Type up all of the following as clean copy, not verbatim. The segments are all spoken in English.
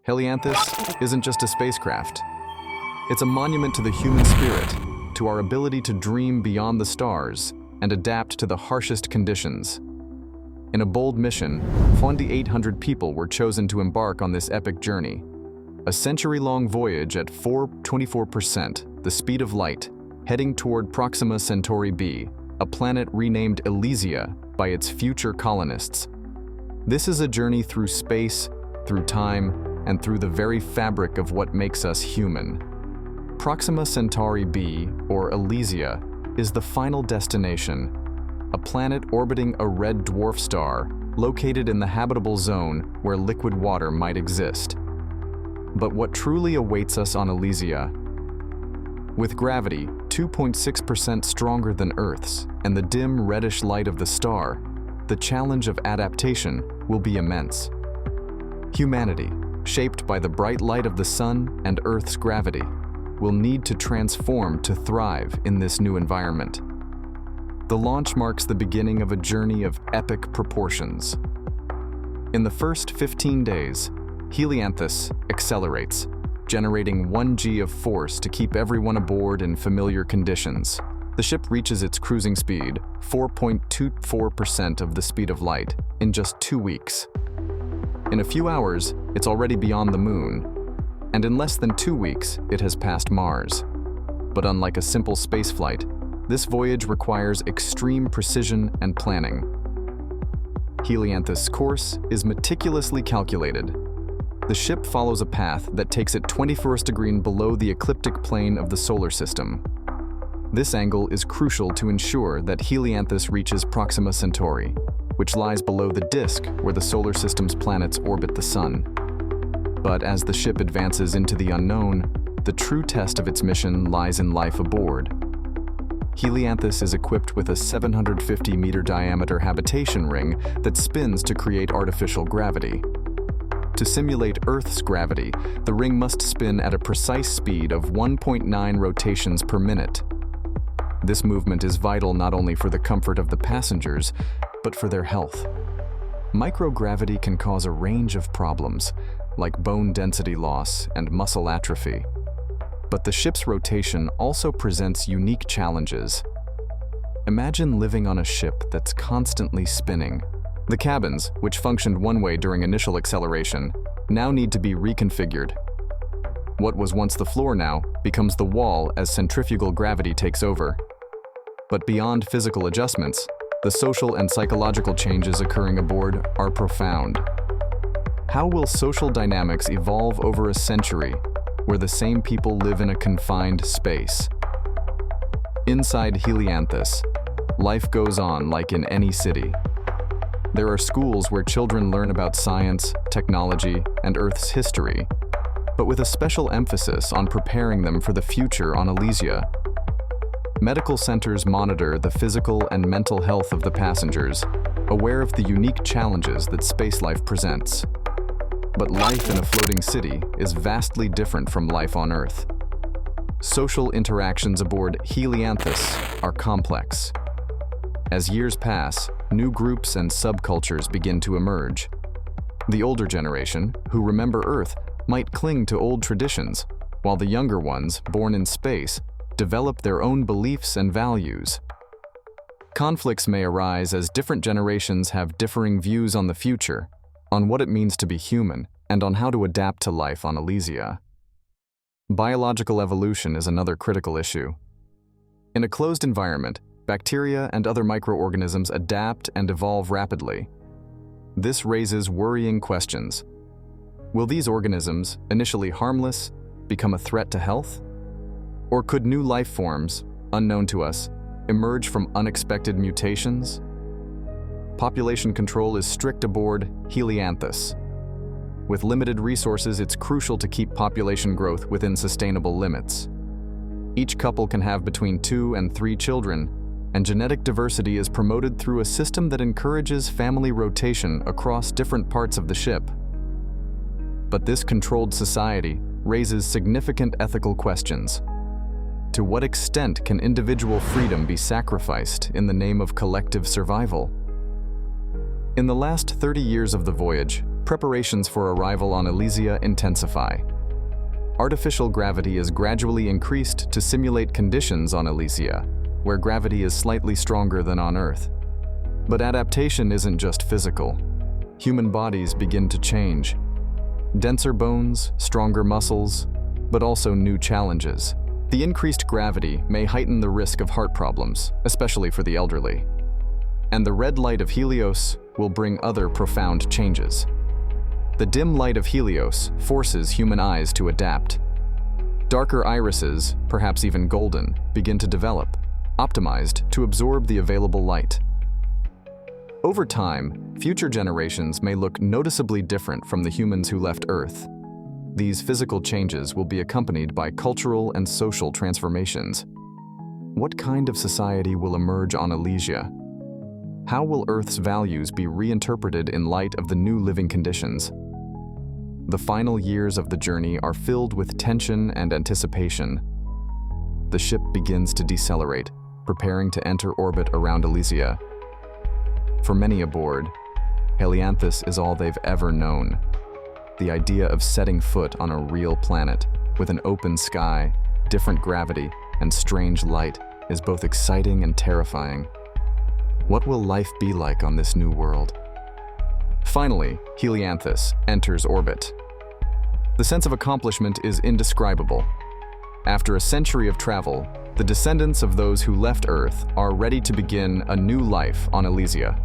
Helianthus isn't just a spacecraft. It's a monument to the human spirit, to our ability to dream beyond the stars and adapt to the harshest conditions. In a bold mission, 2,800 people were chosen to embark on this epic journey. A century-long voyage at 24% the speed of light, heading toward Proxima Centauri B, a planet renamed Elysia by its future colonists. This is a journey through space, through time, and through the very fabric of what makes us human. Proxima Centauri B, or Elysia, is the final destination, a planet orbiting a red dwarf star located in the habitable zone where liquid water might exist. But what truly awaits us on Elysia? With gravity 2.6% stronger than Earth's and the dim reddish light of the star, the challenge of adaptation will be immense. Humanity, shaped by the bright light of the sun and Earth's gravity, will need to transform to thrive in this new environment. The launch marks the beginning of a journey of epic proportions. In the first 15 days, Helianthus accelerates, generating 1 g of force to keep everyone aboard in familiar conditions. The ship reaches its cruising speed, 4.24% of the speed of light, in just 2 weeks. In a few hours, it's already beyond the moon, and in less than 2 weeks, it has passed Mars. But unlike a simple spaceflight, this voyage requires extreme precision and planning. Helianthus' course is meticulously calculated. The ship follows a path that takes it 21st degree below the ecliptic plane of the solar system. This angle is crucial to ensure that Helianthus reaches Proxima Centauri, which lies below the disk where the solar system's planets orbit the sun. But as the ship advances into the unknown, the true test of its mission lies in life aboard. Helianthus is equipped with a 750-meter diameter habitation ring that spins to create artificial gravity. To simulate Earth's gravity, the ring must spin at a precise speed of 1.9 rotations per minute. This movement is vital not only for the comfort of the passengers, but for their health. Microgravity can cause a range of problems, like bone density loss and muscle atrophy. But the ship's rotation also presents unique challenges. Imagine living on a ship that's constantly spinning. The cabins, which functioned one way during initial acceleration, now need to be reconfigured. What was once the floor now becomes the wall as centrifugal gravity takes over. But beyond physical adjustments, the social and psychological changes occurring aboard are profound. How will social dynamics evolve over a century where the same people live in a confined space? Inside Helianthus, life goes on like in any city. There are schools where children learn about science, technology, and Earth's history, but with a special emphasis on preparing them for the future on Elysia. Medical centers monitor the physical and mental health of the passengers, aware of the unique challenges that space life presents. But life in a floating city is vastly different from life on Earth. Social interactions aboard Helianthus are complex. As years pass, new groups and subcultures begin to emerge. The older generation, who remember Earth, might cling to old traditions, while the younger ones, born in space, develop their own beliefs and values. Conflicts may arise as different generations have differing views on the future, on what it means to be human, and on how to adapt to life on Elysia. Biological evolution is another critical issue. In a closed environment, bacteria and other microorganisms adapt and evolve rapidly. This raises worrying questions. Will these organisms, initially harmless, become a threat to health? Or could new life forms, unknown to us, emerge from unexpected mutations? Population control is strict aboard Helianthus. With limited resources, it's crucial to keep population growth within sustainable limits. Each couple can have between 2 and 3 children, and genetic diversity is promoted through a system that encourages family rotation across different parts of the ship. But this controlled society raises significant ethical questions. To what extent can individual freedom be sacrificed in the name of collective survival? In the last 30 years of the voyage, preparations for arrival on Elysia intensify. Artificial gravity is gradually increased to simulate conditions on Elysia, where gravity is slightly stronger than on Earth. But adaptation isn't just physical. Human bodies begin to change. Denser bones, stronger muscles, but also new challenges. The increased gravity may heighten the risk of heart problems, especially for the elderly. And the red light of Helios will bring other profound changes. The dim light of Helios forces human eyes to adapt. Darker irises, perhaps even golden, begin to develop, optimized to absorb the available light. Over time, future generations may look noticeably different from the humans who left Earth. These physical changes will be accompanied by cultural and social transformations. What kind of society will emerge on Elysia? How will Earth's values be reinterpreted in light of the new living conditions? The final years of the journey are filled with tension and anticipation. The ship begins to decelerate, preparing to enter orbit around Elysia. For many aboard, Helianthus is all they've ever known. The idea of setting foot on a real planet with an open sky, different gravity, and strange light is both exciting and terrifying. What will life be like on this new world? Finally, Helianthus enters orbit. The sense of accomplishment is indescribable. After a century of travel, the descendants of those who left Earth are ready to begin a new life on Elysia.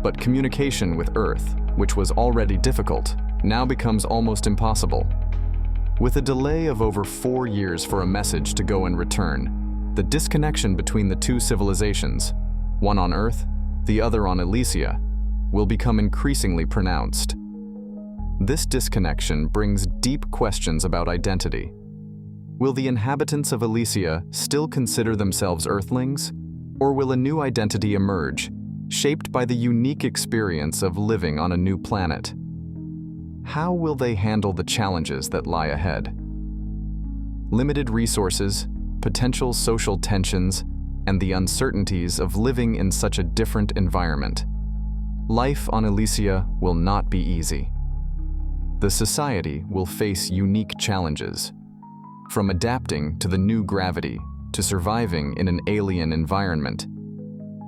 But communication with Earth, which was already difficult, now becomes almost impossible. With a delay of over 4 years for a message to go and return, the disconnection between the two civilizations, one on Earth, the other on Elysia, will become increasingly pronounced. This disconnection brings deep questions about identity. Will the inhabitants of Elysia still consider themselves Earthlings, or will a new identity emerge, shaped by the unique experience of living on a new planet? How will they handle the challenges that lie ahead? Limited resources, potential social tensions, and the uncertainties of living in such a different environment. Life on Elysia will not be easy. The society will face unique challenges, from adapting to the new gravity to surviving in an alien environment.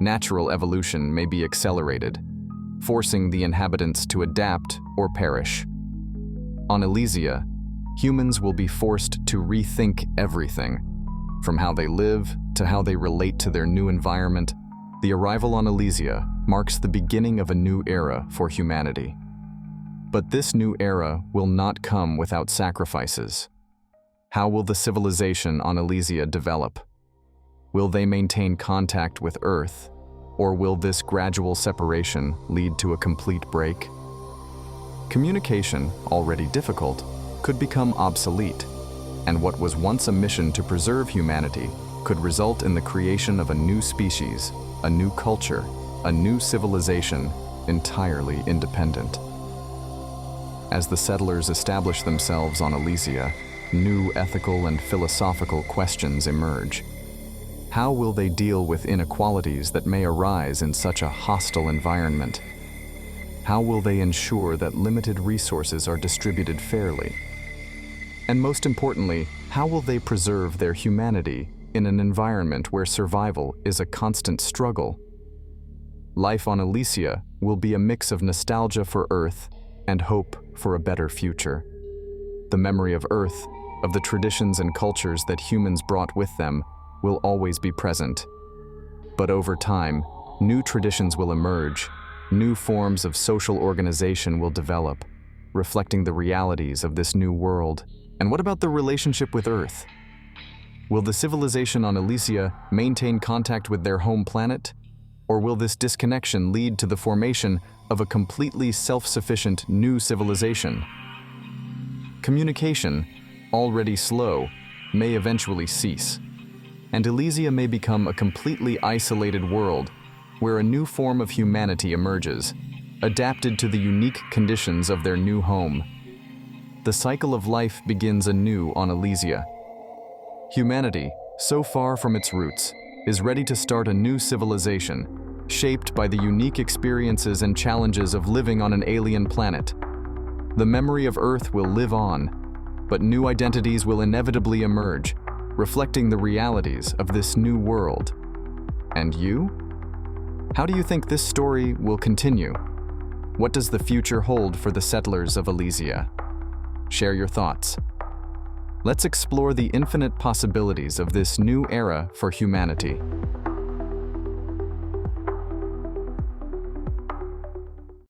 Natural evolution may be accelerated, forcing the inhabitants to adapt or perish. On Elysia, humans will be forced to rethink everything, from how they live to how they relate to their new environment. The arrival on Elysia marks the beginning of a new era for humanity. But this new era will not come without sacrifices. How will the civilization on Elysia develop? Will they maintain contact with Earth, or will this gradual separation lead to a complete break? Communication, already difficult, could become obsolete, and what was once a mission to preserve humanity could result in the creation of a new species, a new culture, a new civilization, entirely independent. As the settlers establish themselves on Elysia, new ethical and philosophical questions emerge. How will they deal with inequalities that may arise in such a hostile environment? How will they ensure that limited resources are distributed fairly? And most importantly, how will they preserve their humanity in an environment where survival is a constant struggle? Life on Elysia will be a mix of nostalgia for Earth and hope for a better future. The memory of Earth, of the traditions and cultures that humans brought with them, will always be present. But over time, new traditions will emerge, new forms of social organization will develop, reflecting the realities of this new world. And what about the relationship with Earth? Will the civilization on Elysia maintain contact with their home planet? Or will this disconnection lead to the formation of a completely self-sufficient new civilization? Communication, already slow, may eventually cease, and Elysia may become a completely isolated world where a new form of humanity emerges, adapted to the unique conditions of their new home. The cycle of life begins anew on Elysia. Humanity, so far from its roots, is ready to start a new civilization, shaped by the unique experiences and challenges of living on an alien planet. The memory of Earth will live on, but new identities will inevitably emerge, reflecting the realities of this new world. And you? How do you think this story will continue? What does the future hold for the settlers of Elysia? Share your thoughts. Let's explore the infinite possibilities of this new era for humanity.